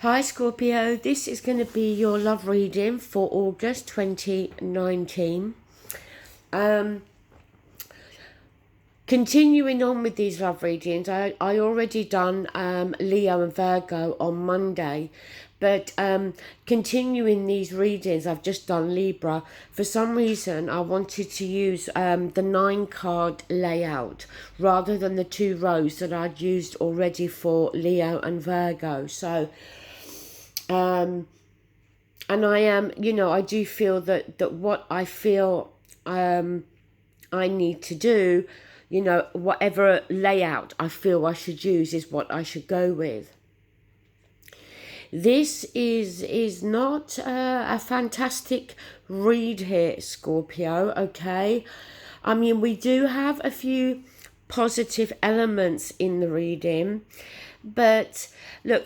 Hi Scorpio, this is going to be your love reading for August 2019. Continuing on with these love readings, I already done Leo and Virgo on Monday, but continuing these readings, I've just done Libra. For some reason, I wanted to use the 9 card layout rather than the 2 rows that I'd used already for Leo and Virgo. So and I am, I do feel that what I feel I need to do, whatever layout I feel I should use is what I should go with. This is not a fantastic read here, Scorpio, okay? I mean, we do have a few positive elements in the reading, but look,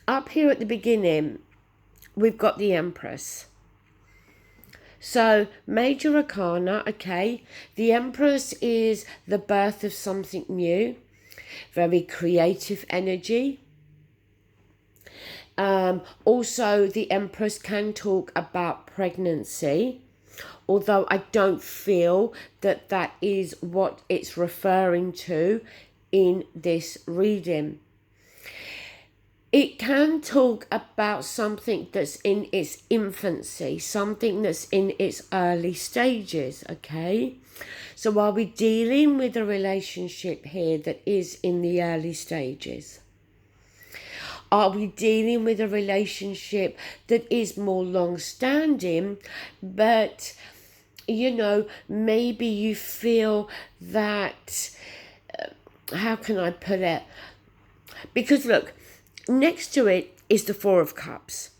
up here at the beginning, we've got the Empress. So, major arcana, okay. The Empress is the birth of something new, very creative energy. Also, the Empress can talk about pregnancy, although I don't feel that that is what it's referring to in this reading. It can talk about something that's in its infancy, something that's in its early stages, okay? So are we dealing with a relationship here that is in the early stages? Are we dealing with a relationship that is more long-standing, but, maybe you feel that, how can I put it? Because look, next to it is the 4 of Cups.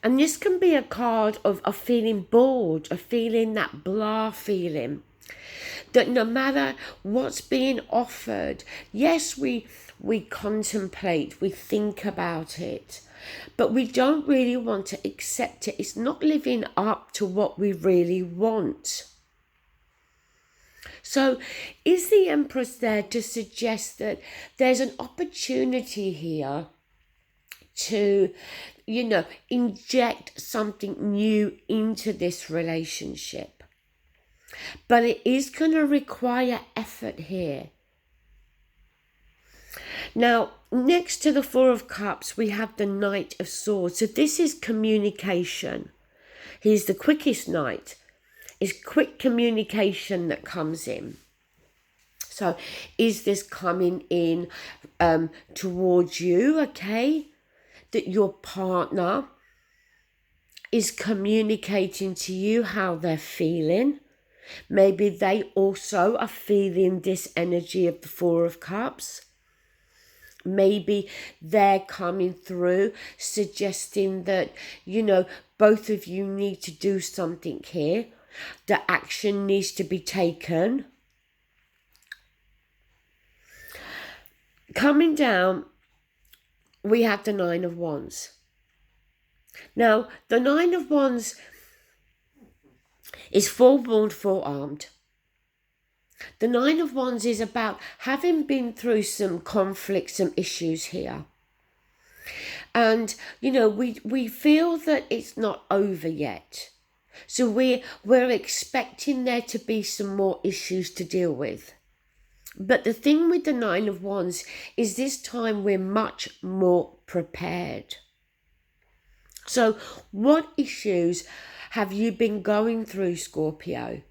And this can be a card of feeling bored, of feeling that blah feeling. That no matter what's being offered, yes, we contemplate, we think about it, but we don't really want to accept it. It's not living up to what we really want. So is the Empress there to suggest that there's an opportunity here to, inject something new into this relationship? But it is going to require effort here. Now, next to the 4 of Cups, we have the Knight of Swords. So this is communication. He's the quickest knight. It's quick communication that comes in. So is this coming in towards you, okay? That your partner is communicating to you how they're feeling. Maybe they also are feeling this energy of the 4 of Cups. Maybe they're coming through suggesting that, both of you need to do something here. The action needs to be taken. Coming down, we have the 9 of Wands. Now, the 9 of Wands is forewarned, forearmed. The 9 of Wands is about having been through some conflict, some issues here. And, we feel that it's not over yet. So we're expecting there to be some more issues to deal with. But the thing with the 9 of Wands is this time we're much more prepared. So what issues have you been going through, Scorpio?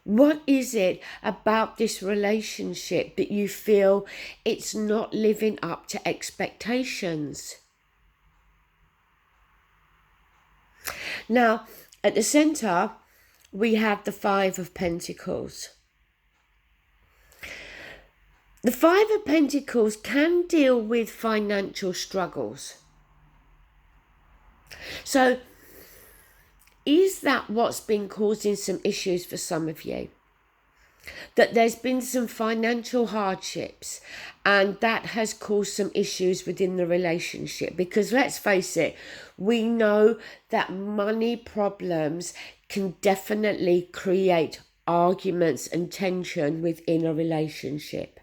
What is it about this relationship that you feel it's not living up to expectations? Now, at the center, we have the 5 of Pentacles. The 5 of Pentacles can deal with financial struggles. So, is that what's been causing some issues for some of you? That there's been some financial hardships and that has caused some issues within the relationship? Because let's face it, we know that money problems can definitely create arguments and tension within a relationship.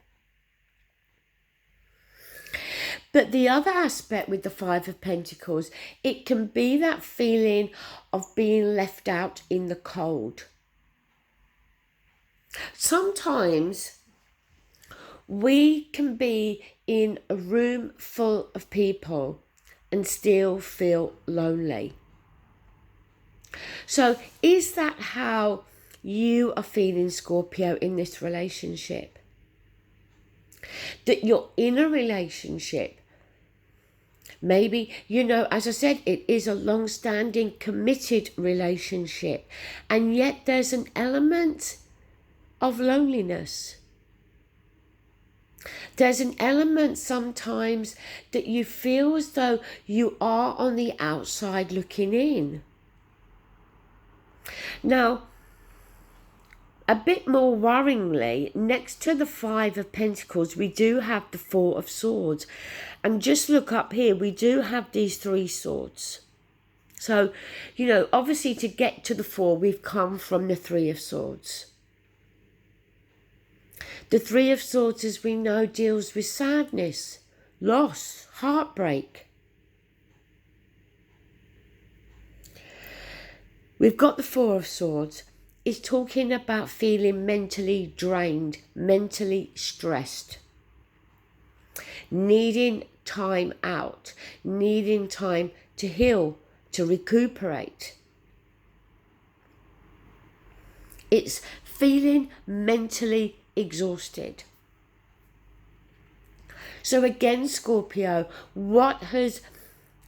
But the other aspect with the Five of Pentacles, it can be that feeling of being left out in the cold. Sometimes we can be in a room full of people and still feel lonely. So is that how you are feeling, Scorpio, in this relationship? That you're in a relationship, maybe, you know, as I said, it is a long-standing committed relationship, and yet there's an element of loneliness. There's an element sometimes that you feel as though you are on the outside looking in. Now, a bit more worryingly, next to the Five of Pentacles, we do have the Four of Swords. And just look up here, we do have these three swords. So, you know, obviously to get to the four, we've come from the Three of Swords. The Three of Swords, as we know, deals with sadness, loss, heartbreak. We've got the Four of Swords. It's talking about feeling mentally drained, mentally stressed, needing time out, needing time to heal, to recuperate. It's feeling mentally exhausted. So again, Scorpio, what has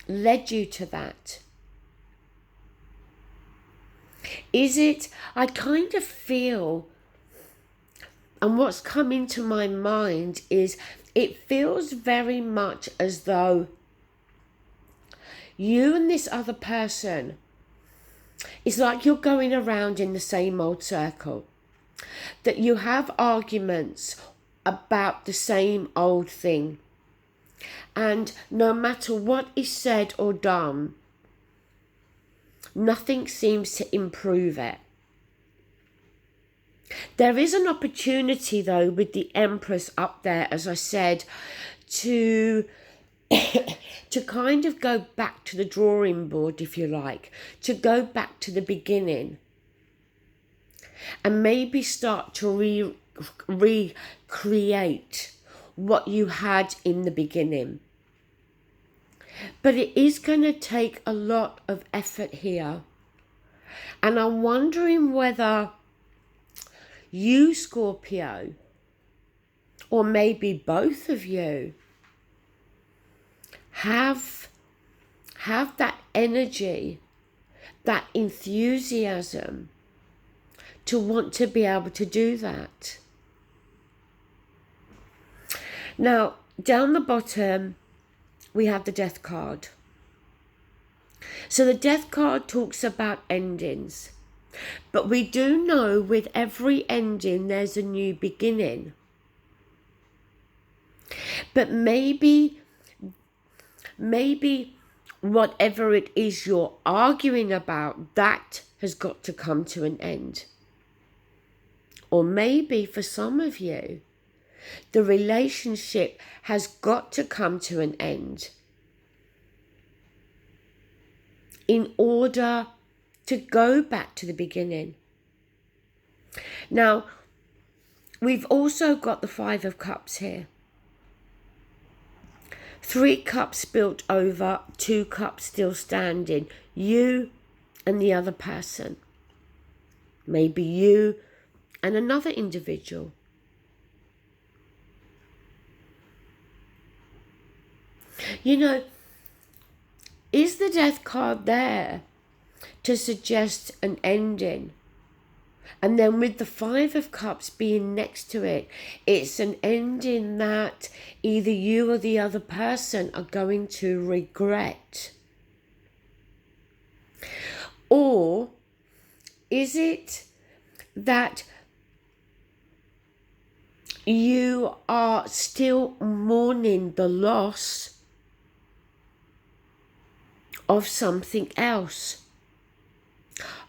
led you to that? Is it, I kind of feel, and what's come into my mind is, it feels very much as though you and this other person, it's like you're going around in the same old circle. That you have arguments about the same old thing. And no matter what is said or done, nothing seems to improve it. There is an opportunity, though, with the Empress up there, as I said, to kind of go back to the drawing board, if you like, to go back to the beginning and maybe start to recreate what you had in the beginning. But it is going to take a lot of effort here. And I'm wondering whether you, Scorpio, or maybe both of you, have that energy, that enthusiasm to want to be able to do that. Now, down the bottom, we have the Death card. So the Death card talks about endings. But we do know with every ending, there's a new beginning. But maybe whatever it is you're arguing about, that has got to come to an end. Or maybe for some of you, the relationship has got to come to an end in order to go back to the beginning. Now, we've also got the Five of Cups here. 3 cups spilt over, 2 cups still standing. You and the other person. Maybe you and another individual. You know, is the Death card there to suggest an ending? And then with the Five of Cups being next to it, it's an ending that either you or the other person are going to regret. Or is it that you are still mourning the loss of something else?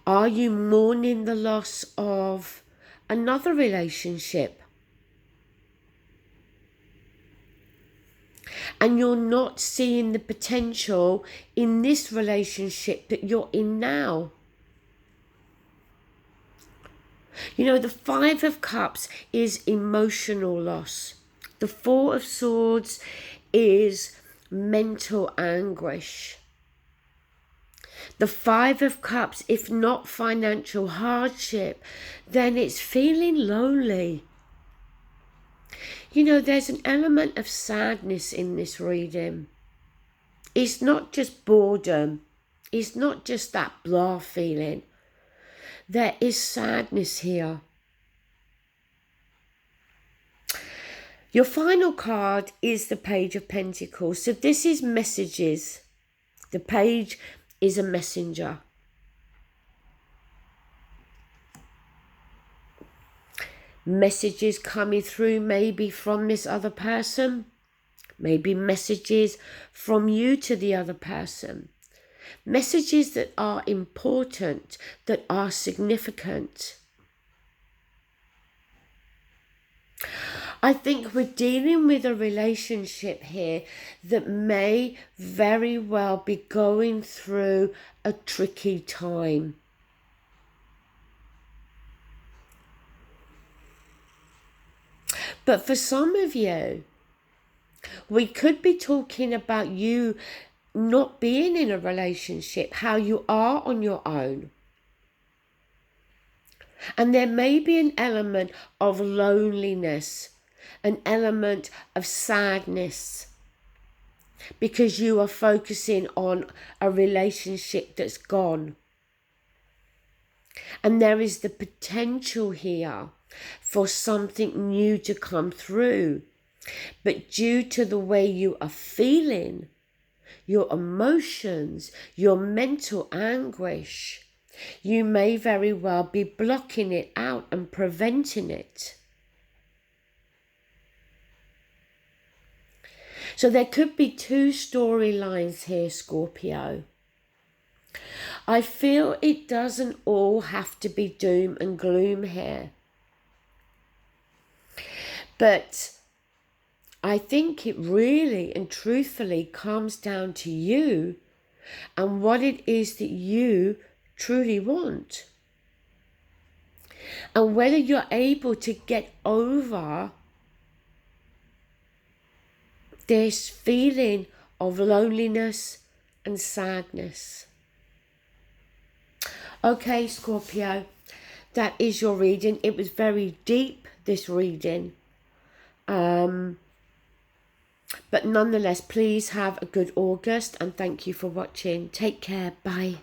Are you mourning the loss of another relationship? And you're not seeing the potential in this relationship that you're in now. You know, the Five of Cups is emotional loss. The Four of Swords is mental anguish. The Five of Cups, if not financial hardship, then it's feeling lonely. You know, there's an element of sadness in this reading. It's not just boredom. It's not just that blah feeling. There is sadness here. Your final card is the Page of Pentacles. So this is messages. The page is a messenger. Messages coming through maybe from this other person. Maybe messages from you to the other person. Messages that are important, that are significant. I think we're dealing with a relationship here that may very well be going through a tricky time. But for some of you, we could be talking about you not being in a relationship, how you are on your own. And there may be an element of loneliness, an element of sadness, because you are focusing on a relationship that's gone. And there is the potential here for something new to come through. But due to the way you are feeling, your emotions, your mental anguish, you may very well be blocking it out and preventing it. So there could be two storylines here, Scorpio. I feel it doesn't all have to be doom and gloom here. But I think it really and truthfully comes down to you and what it is that you truly want. And whether you're able to get over this feeling of loneliness and sadness. Okay, Scorpio, that is your reading. It was very deep, this reading. But nonetheless, please have a good August and thank you for watching. Take care. Bye.